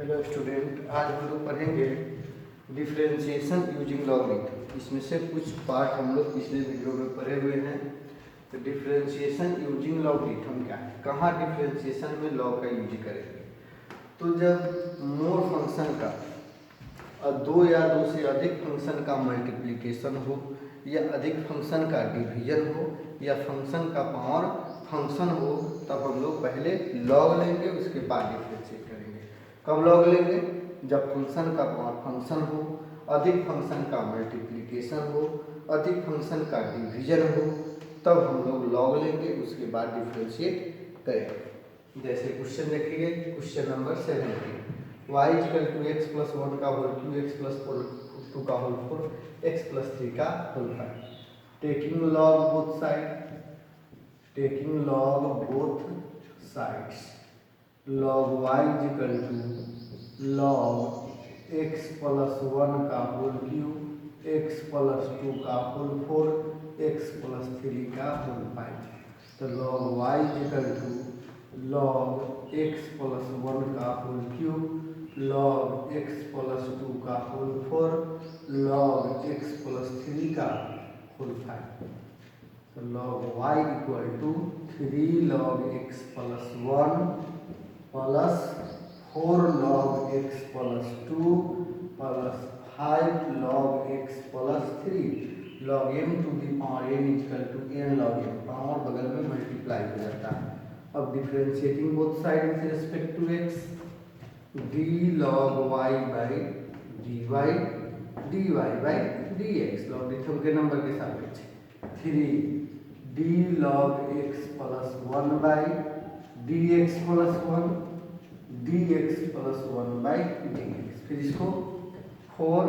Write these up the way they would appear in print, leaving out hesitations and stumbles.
Hello student, आज हम लोग पढ़ेंगे डिफरेंशिएशन यूजिंग लॉगरिथम। इसमें से कुछ पार्ट हम लोग पिछले वीडियो में पढ़े हुए हैं। तो डिफरेंशिएशन यूजिंग लॉगरिथम क्या है, कहाँ डिफरेंशिएशन में लॉग का यूज करेंगे। तो जब मोर फंक्शन का दो या दो से अधिक फंक्शन का मल्टीप्लिकेशन हो, या अधिक फंक्शन का डिवीजन हो, या फंक्शन का पावर फंक्शन हो, तब हम लोग पहले लॉग लेंगे, उसके बाद डिफरेंशिएट करेंगे। कब लॉग लेंगे? जब फंक्शन का पावर फंक्शन हो, अधिक फंक्शन का मल्टीप्लिकेशन हो, अधिक फंक्शन का डिवीजन हो, तब हम लोग लॉग लेंगे, उसके बाद डिफरेंशिएट करेंगे। जैसे क्वेश्चन देखिए, question number 17, y equal to x plus 1 का होल क्यू, एक्स प्लस 2 का होल 4, एक्स प्लस 3 का whole 5। Taking log both side, taking log both sides, log y equal to log x plus 1 का whole cube, x plus 2 का whole 4, x plus 3 का whole 5। तो log y equal to log x plus 1 का whole cube, log x plus 2 का whole 4, log x plus 3 का whole 5। तो log y equal to 3 log x plus 1 plus 4 log x plus 2 plus 5 log x plus 3 log m to the power n equal to n log m। Power बगल में multiply हो जाता है। अब differentiating both side with respect to x, d log y by dy by dx, logarithm के नंबर के सापेक्ष 3 d log x plus 1 by dx plus 1, dx plus 1 by dx। फिर इसको 4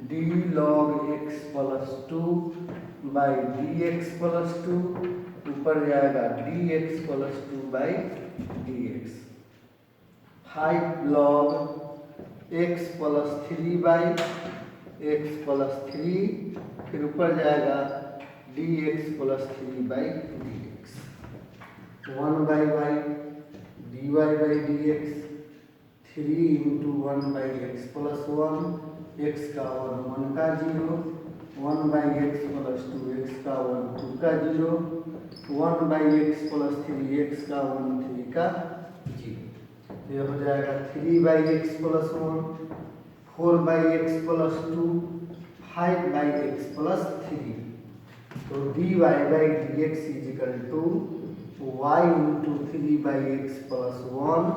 d log x plus 2 by dx plus 2, ऊपर जाएगा dx plus 2 by dx। 5 log x plus 3 by x plus 3, फिर ऊपर जाएगा dx plus 3 by dx। 1 by y dy by dx, 3 into 1 by x plus 1, x का 1 का 0, 1 by x plus 2, x का 1 2 का 0, 1 by x plus 3, x का 1 3 का 0। ये हो जाएगा 3 by x plus 1, 4 by x plus 2, 5 by x plus 3। तो dy by dx is equal to y into 3 by x plus 1,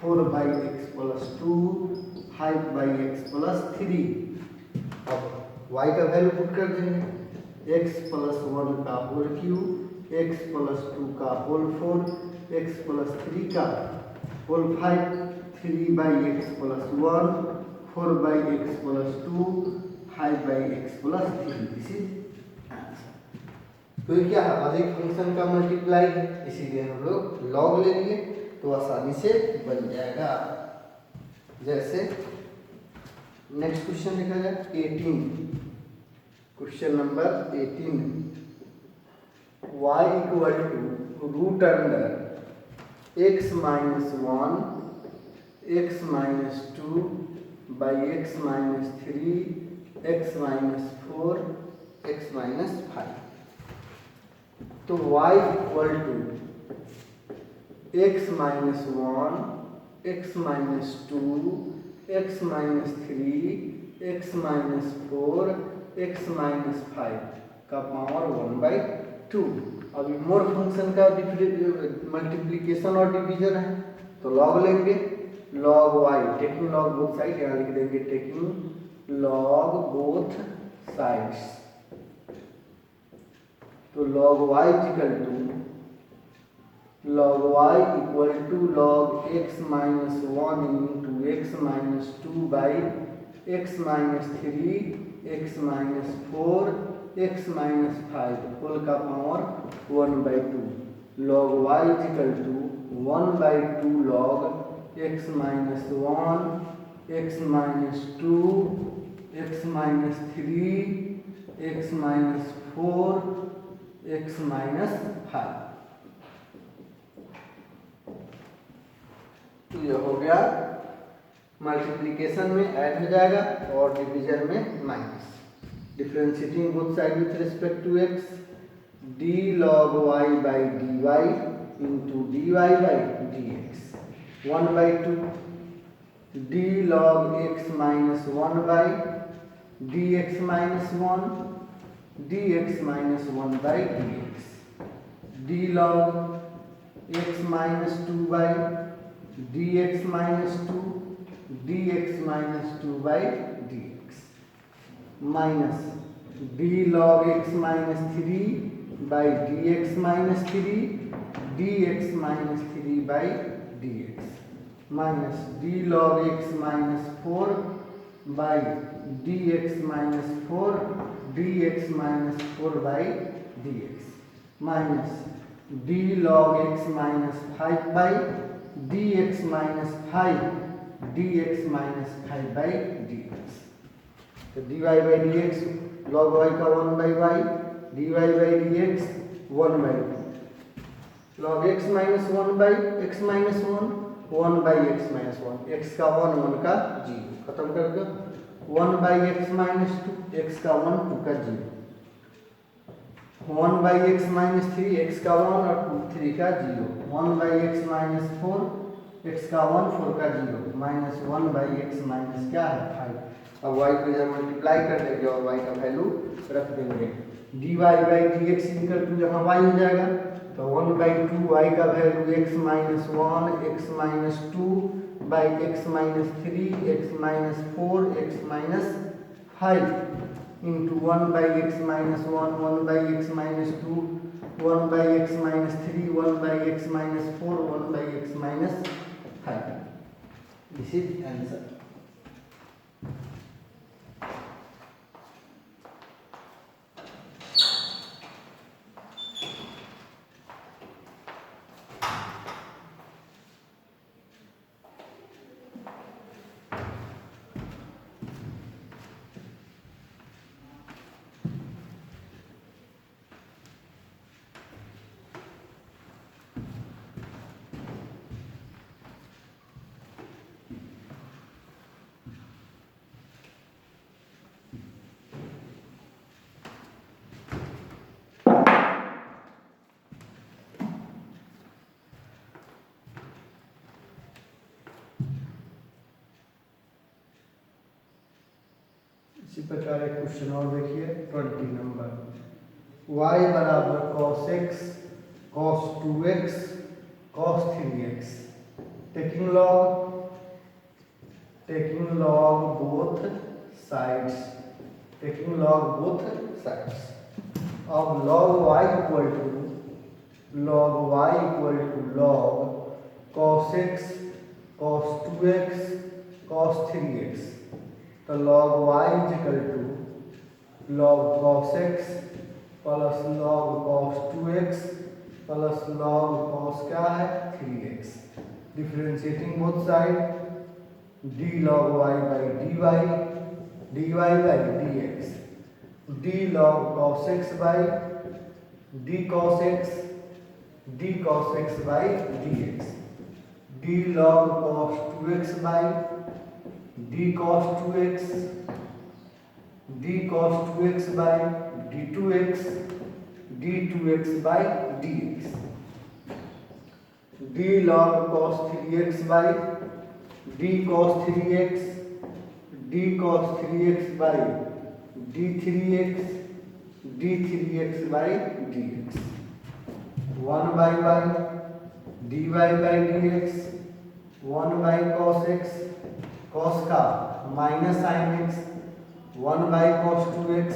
4 by x plus 2, 5 by x plus 3। अब y का value put कर देंगे, x प्लस 1 का whole cube, x plus 2 का whole 4, x plus 3 का whole 5, 3 by x plus 1, 4 by x plus 2, 5 by x plus 3। This is तो ये क्या है, अधिक फंक्शन का मल्टीप्लाई है, इसीलिए हम लोग लॉग ले लिए तो आसानी से बन जाएगा। जैसे नेक्स्ट क्वेश्चन लिखा जाए 18, question number 18, y equal to root under x minus 1, x minus 2 by x minus 3, x minus 4, x minus 5। तो y equal to x minus 1, x minus 2, x minus 3, x minus 4, x minus 5 का power 1 by 2। अभी more function का multiplication और division है, तो log लेंगे, log y, taking log both side, यहाँ लिख देंगे टेकिंग लॉग बोथ साइड्स। तो log y equal to log x minus 1 into x minus 2 by x minus 3, x minus 4, x minus 5 whole का power 1 by 2। log y equal to 1 by 2 log x minus 1, x minus 2, x minus 3, x minus 4, x minus 5। तो ये हो गया multiplication में add हो जाएगा और division में minus. Differentiating both side with respect to x, d log y by d y into d y by d x, 1/2 d log x minus 1 by d x minus 1 d x minus 1 by d x, d log x minus 2 by d x minus 2 d x minus 2 by d x, minus d log x minus 3 by d x minus 3 D x minus 3 by d x, minus d log x minus 4 by d x minus 4 d x minus 4 by d x, minus d log x minus 5 by d x minus 5 d x minus 5 by d x. तो d y by d x log y का 1 by y, d y by d x 1 by 2, log x minus 1 by x minus 1 by x minus 1, x का 1 1 का 0, खत्म कर दो, 1 by x minus 2, x का 1 2 का 0, 1 by x minus 3, x का 1 और 3 का 0, 1 बाई एक्स माइनस 4, एक्स का 1 4 का 0, माइनस 1 बाई एक्स माइनस क्या है 5। अब y को इधर मल्टीप्लाई कर देंगे और y का वैल्यू रख देंगे, d y by d x equal to यहाँ y हो जाएगा, तो 1/2 y का value x minus 1 x minus 2 by x minus 3 x minus 4 x minus 5 into 1 by x minus 1 1 by x minus 2 1 by x minus 3 1 by x minus 4 1 by x minus 5। This is answer. इसी प्रकार एक question और देखिए 20 नंबर, y बराबर cos x cos 2x cos 3x, taking log both sides, taking log both sides। अब log y equal to log cos x cos 2x cos 3x, तो log y is equal to log cos x plus log cos 2x plus log cos क्या है 3x, differentiating both side, d log y by dy by dx, d log cos x by d cos x by dx, d log cos 2x by d cos 2x by d2x by dx, d log cos 3x by d cos 3x by d3x by dx, 1 by dy by dx, 1 by cos x cos का minus sine x, 1 by cos 2x,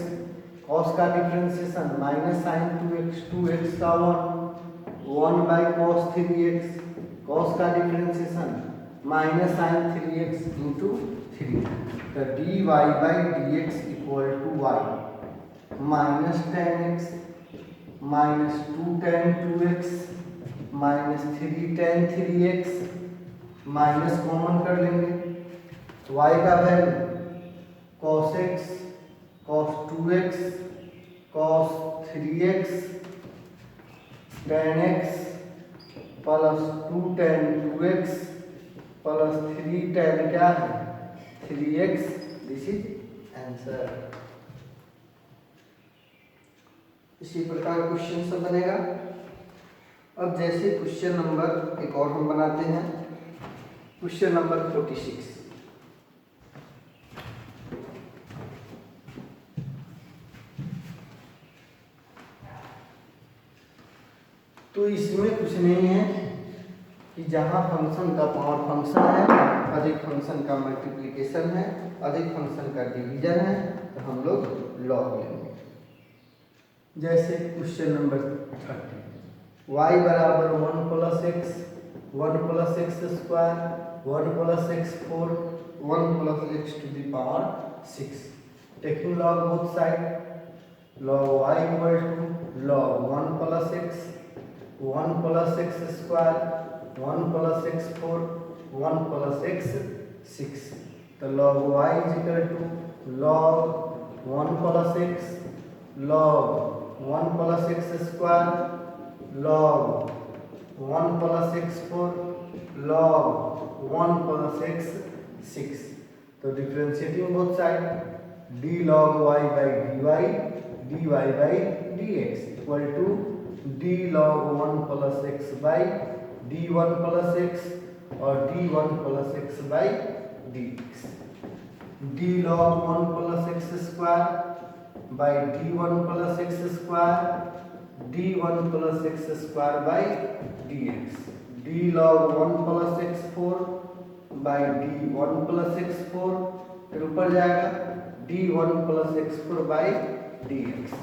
cos का differentiation minus sine 2x, 2x का 1 by cos 3x, cos का differentiation minus sine 3x into 3, तो dy by dx equal to y minus 10x minus 2 tan 2x minus 3 tan 3x, minus common कर लेंगे, y का value cos x cos 2x cos 3x tan x plus 2 tan 2x plus 3 tan क्या है 3x, this is answer. इसी प्रकार question सब बनेगा। अब जैसे क्वेश्चन नंबर एक और हम बनाते हैं, क्वेश्चन नंबर 46। तो इसमें कुछ नहीं है कि जहाँ फंक्शन का पावर फंक्शन है, अधिक फंक्शन का मल्टीप्लिकेशन है, अधिक फंक्शन का डिवीजन है, तो हम लोग लॉग लेंगे। जैसे क्वेश्चन नंबर 30, y बराबर 1 plus x, 1 plus x square, 1 plus x 4, 1 plus x to the power 6, taking log both side, log y equal to log 1 plus x, 1 plus x square, 1 plus x 4, 1 plus x 6, तो log y is equal to log 1 plus x, log 1 plus x square, log 1 plus x 4, log 1 plus x 6, तो differentiating both side, d log y by dy, dy by dx equal to d log 1 plus x by d1 plus x और d1 plus x by dx, d log 1 plus x square by d1 plus x square, d1 plus x square by dx, d log 1 plus x 4 बाई d1 plus x 4, फिर ऊपर जाएगा d1 plus x 4 by dx,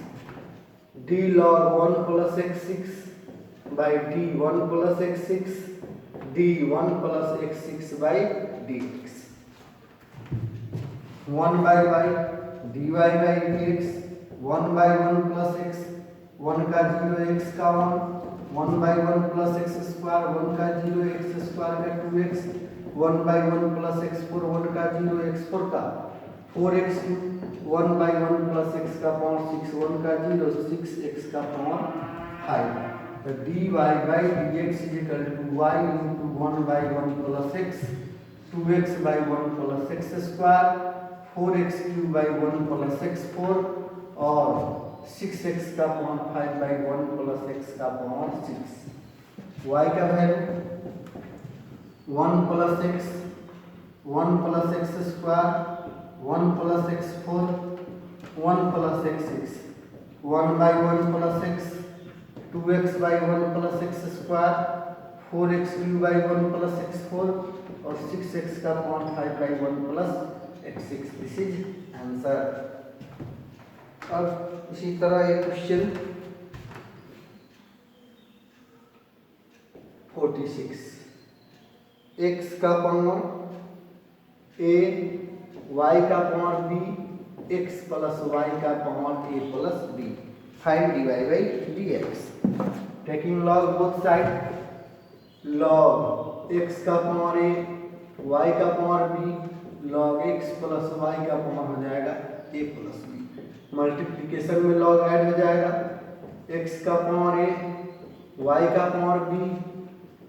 d log 1 plus x 6 by d1 plus x 6, d1 plus x 6 by dx, 1 by y dy by dx, 1 by 1 plus x, 1 का 0 x का 1 by 1 plus x square, 1 का 0 x square का 2x, 1 by 1 plus x 4, 1 का 0 x 4 का 4x, 1 by 1 plus x का power 6, 1 का 0 6x का power 5, तो dy by dx is equal to y into 1 by 1 plus x, 2x by 1 plus x square, 4x cube by 1 plus x 4 और 6x का power 5 by 1 plus x का power 6, y का value 1 plus x, 1 plus x square, 1 plus x 4, 1 plus x 6, 1 by 1 plus x, 2x by 1 plus x square, 4x cube by 1 plus x 4 और 6x का power 5 by 1 plus x 6, this is answer. अब इसी तरह एक question 46, x का power a, y का power b, x plus y का power a plus b, find dy by dx, taking log both side, log x का power a, y का power b, log x plus y का power हो जाएगा a plus b, multiplication में log add हो जाएगा, x का power a, y का power b,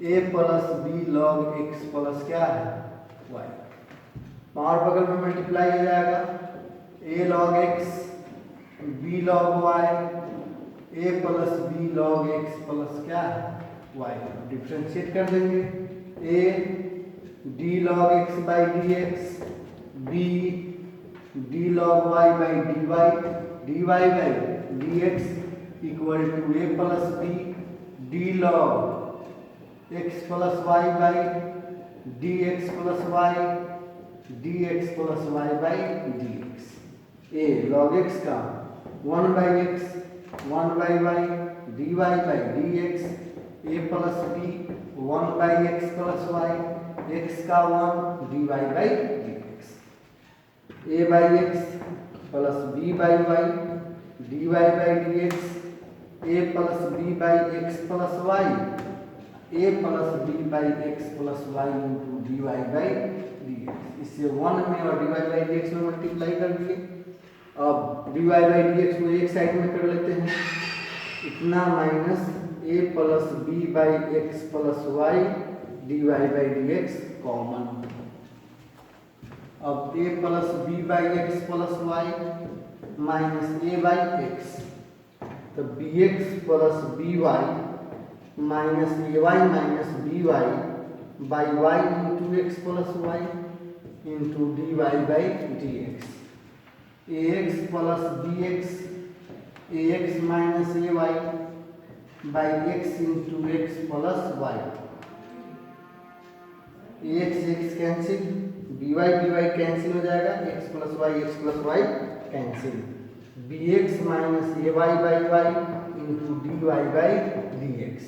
a plus b log x plus क्या है y, पावर बगल में मल्टीप्लाई हो जाएगा, a log x, b log y, a plus b log x plus क्या है y, डिफ्रेंशिएट कर देंगे, a d log x by dx, b d log y by dy by dx equal to a plus b d log x plus y by dx plus y, dx plus y by dx, a log x का 1 by x, 1 by y, dy by dx, a plus b 1 by x plus y, x का 1 dy by dx, a by x plus b by y, dy by dx, a plus b by x plus y, a plus b by x plus y into dy by dx, इसे 1 में और dy by dx में multiply कर दिए। अब dy by dx को एक side में कर लेते हैं, इतना minus a plus b by x plus y dy by d x common. अब a plus b by x plus y minus a by x, तो b x plus b y minus a y minus b y by y into x plus y into d y by d x. A x plus b x, a x minus a y by x into x plus y. A x cancel, b y cancel हो जाएगा, x plus y cancel. B x minus a y by y into d y by d x.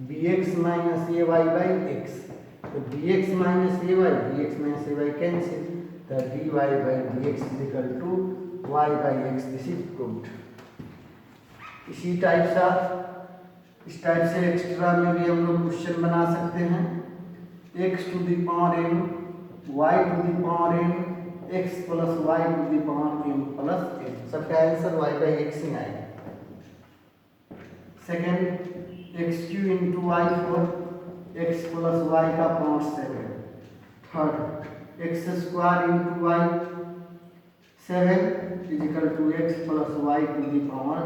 B x minus a y by x, तो b x minus a y cancel, तो d y by d x is equal to y by x. This is proved. इस type से extra में भी हम लोग question बना सकते हैं। X to the power N Y to the power n x plus y to the power n plus n, सबका आंसर वाई बाई एक्स ही आएगा। Second x q into y four x plus y का power 7। Third x square into y 7 is equal to x plus y to the power.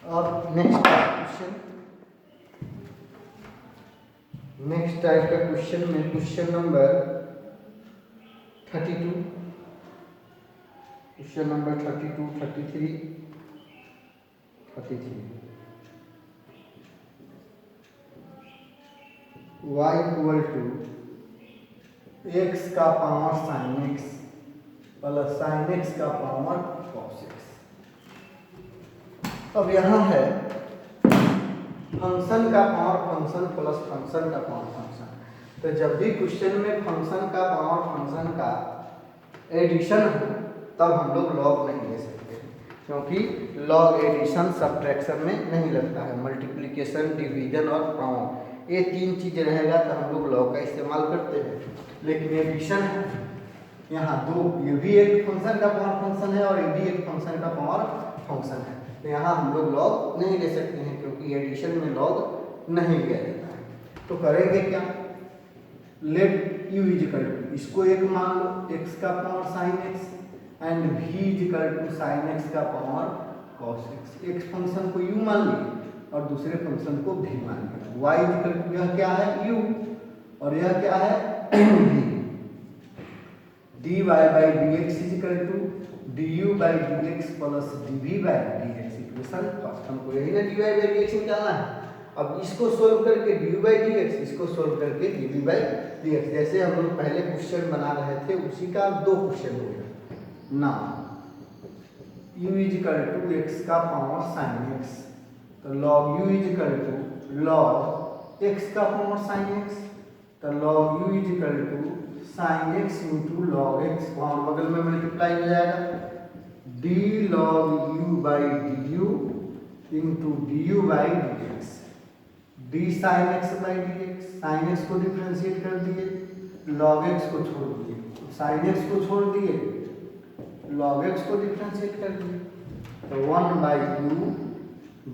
और next type का question में question number 32, question number 32, 33 y equal to x का power sine x plus sine x का power cos x. अब यहाँ है function का power function plus function का पावर फंक्शन, तो जब भी क्वेश्चन में फंक्शन का पावर फंक्शन का एडिशन हो तब हम लोग लॉग नहीं ले सकते, क्योंकि लॉग एडिशन सब्ट्रैक्शन में नहीं लगता है। मल्टीप्लिकेशन, डिवीजन और पावर, ये तीन चीज़ रहेगा तो हम लोग लॉग का इस्तेमाल करते हैं। लेकिन एडिशन है यहाँ दो, ये भी एक फंक्शन का पावर फंक्शन है और ये भी एक फंक्शन का पावर फंक्शन है, तो यहाँ हम लोग लॉग नहीं ले सकते हैं क्योंकि एडिशन में लॉग नहीं लिया जाता है। तो करेंगे क्या, let u is equal to, इसको एक मान लो x का power sine x and v is equal to sine x का पावर कॉस एक्स। एक फंक्शन को u मान लिए और दूसरे फंक्शन को v मान लिया। y इज इक्वल टू, यह क्या है u और यह क्या है v। dy by d x is equal to du by d x plus dv by d x. Equation first हमको यही ना dy बाई डी एक्स निकालना है। अब इसको सोल्व करके du बाई डी एक्स, इसको सोल्व करके dv बाई डी एक्स, जैसे हम लोग पहले क्वेश्चन बना रहे थे उसी का दो क्वेश्चन हो गया ना। u is equal to x का पावर साइन एक्स, तो log u is equal to log x का पावर साइन एक्स, तो log u is equal to sine x into log x, वहाँ बगल में मल्टीप्लाई हो जाएगा d log u by d u into d u by d x. d sine x by d x, sine x को differentiate कर दिए, log x को छोड़ दिए, साइन एक्स को छोड़ दिए, log एक्स को डिफ्रेंशिएट कर दिए, तो 1 by u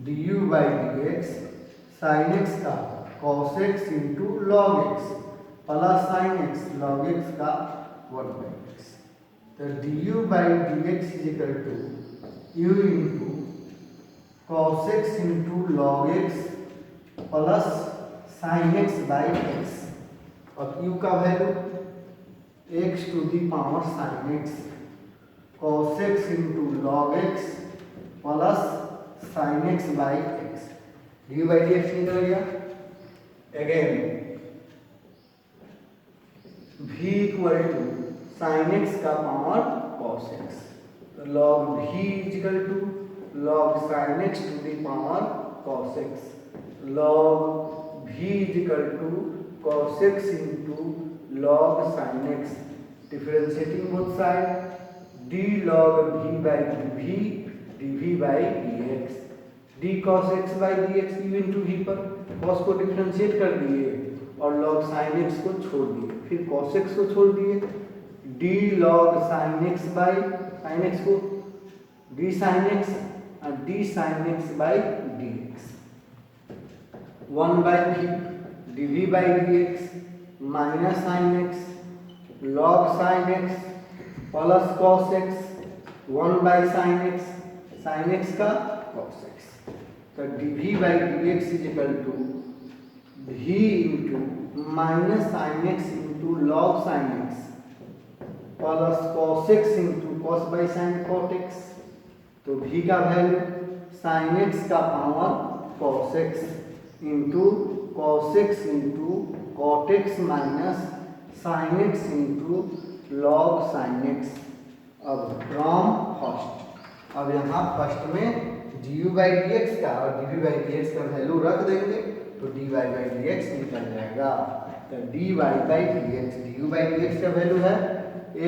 d u by d x sine x का cos x into log x plus sine x log x का 1 बाई एक्स। तो d u by d x is equal to u into cos x into log x plus sine x by x. और u का value x to the power sine x cos x into log x plus sine x by x. D u by d x निकल गया। Again v equal to sine x का power cos x, तो log v is equal to log sine x to the power cos x, log v is equal to cos x into log sin x, differentiating both sides, d log v by dv, dv by dx, d cos x by dx u into v पर cos को differentiate कर दिए और log sin x को छोड़ दिए, फिर cos x को छोड़ दिए, d log sin x by sin x को d sin x और d sin x by dx, 1 by v dv by dx minus sin x log sin x plus cos x 1 by sin x का cos x, तो dv by dx is equal to v into minus sin x into log sin x plus cos x into cos by sin cot x, तो v का value sin x का power cos x into cos x into cot x minus sin x into log sin x। अब from first, अब यहाँ first में du by dx का और dv by dx का वैल्यू रख देंगे तो dy by dx निकल जाएगा, तो dy by dx, du by dx का वैल्यू है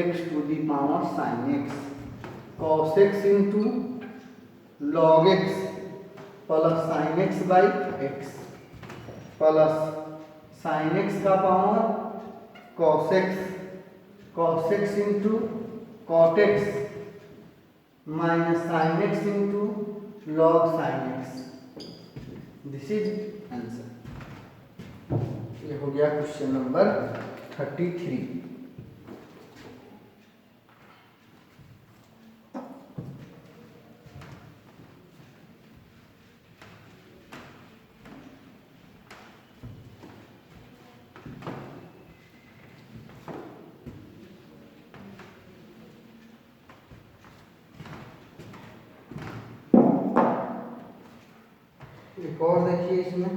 x to the power sin x cos x into log x plus sin x by x plus sin x का power cos x into cot x minus sin x into log sin x, this is answer. ये हो गया question number 33। एक और देखिए इसमें,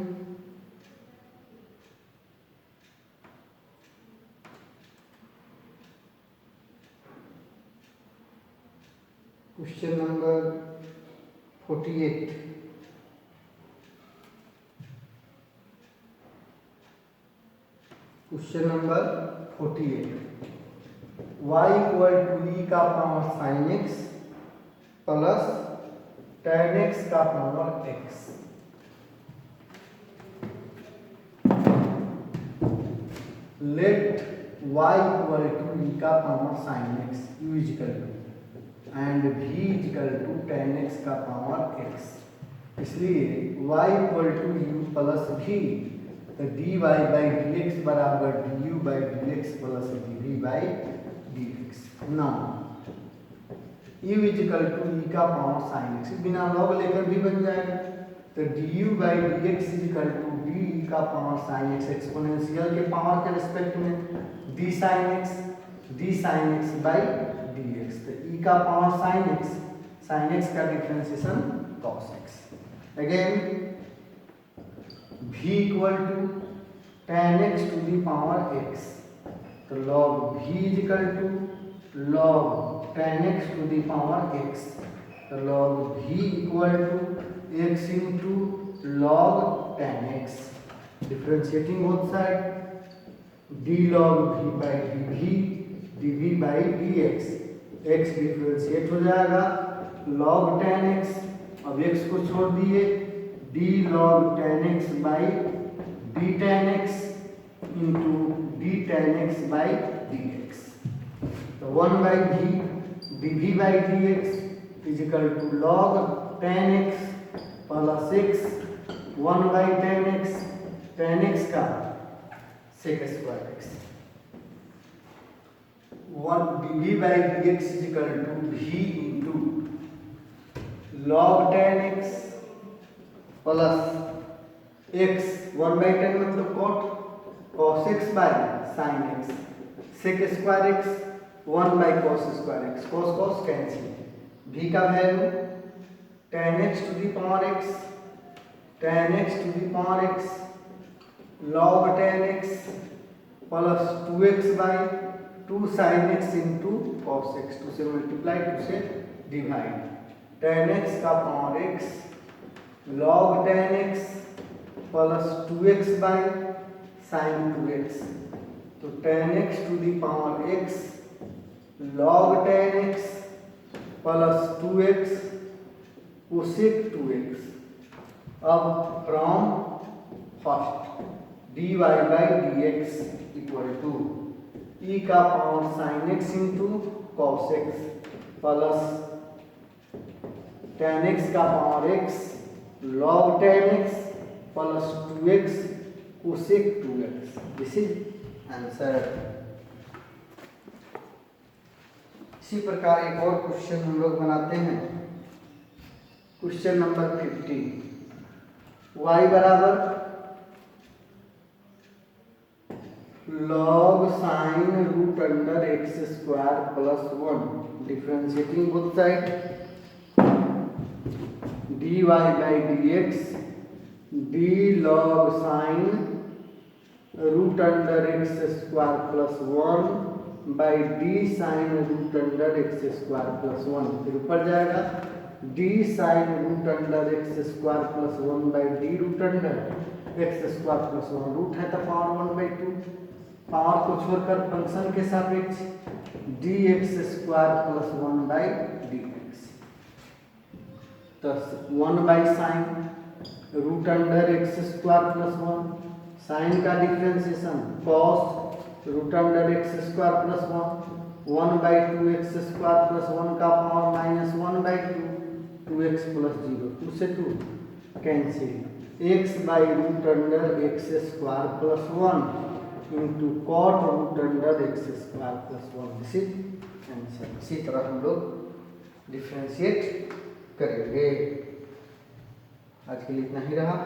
question number 48, question number 48, y equal to e का power sin x plus tan x का power x, let y equal to e का power sin x u is equal to and v is equal to tan x का power x, इसलिए y equal to u plus v, तो dy by dx बराबर du by dx plus dv by dx। Now u is equal to e का power sin x, बिना log लेकर भी बन जाएगा, तो du by dx is equal to d का पावर sin x एक्सपोनेंशियल के पावर के रिस्पेक्ट में d sin x by dx, तो e का पावर sin x का differentiation cos x, again v equal to tan x to the power x, तो log v is equal to log tan x to the power x, तो log v equal to x into log tan x, differentiating both side, d log v by dv dv by dx, x differentiate हो जाएगा log tan x, अब x को छोड़ दिए, d log tan x by d tan x into d tan x by dx, तो 1 by v dv by dx is equal to log tan x plus x 1 by tan x का sec square x, 1 dv by dx is equal to v into log tan x plus x 1 by tan मतलब cos x by sin x, sec square x 1 by cos square x, cos cancel, v का value tan x to the power x log tan x plus 2x by 2 sin x into cos x, 2 से multiply 2 से divide, tan x का power x log tan x plus 2x by sin 2x तो tan x to the power x log tan x plus 2x cosec 2x। अब from first dy by dx equal to e का power sine x into cos x plus tan x का power x log tan x plus 2x cosec 2x। This is answer. इसी प्रकार एक और question हम लोग बनाते हैं। Question number 50। y बराबर log sine root under x square plus 1 differentiating both side dy by dx d log sine root under x square plus 1 by d sine root under x square plus 1। फिर ऊपर जाएगा d sine root under x square plus 1 by d root under x square plus 1। Root है तो power 1/2, power को छोड़कर function के सापेक्ष d x square plus 1 by d x. तो 1 by sine root under x square plus 1, sine का differentiation cos root under x square plus 1 by 2x square plus 1 का power minus 1/2 2x plus 0 2 से 2 cancel x by root under x square plus 1 into cot root under x square plus 1। This is answer. इसी तरह हम लोग differentiate करेंगे। आज के लिए इतना ही रहा।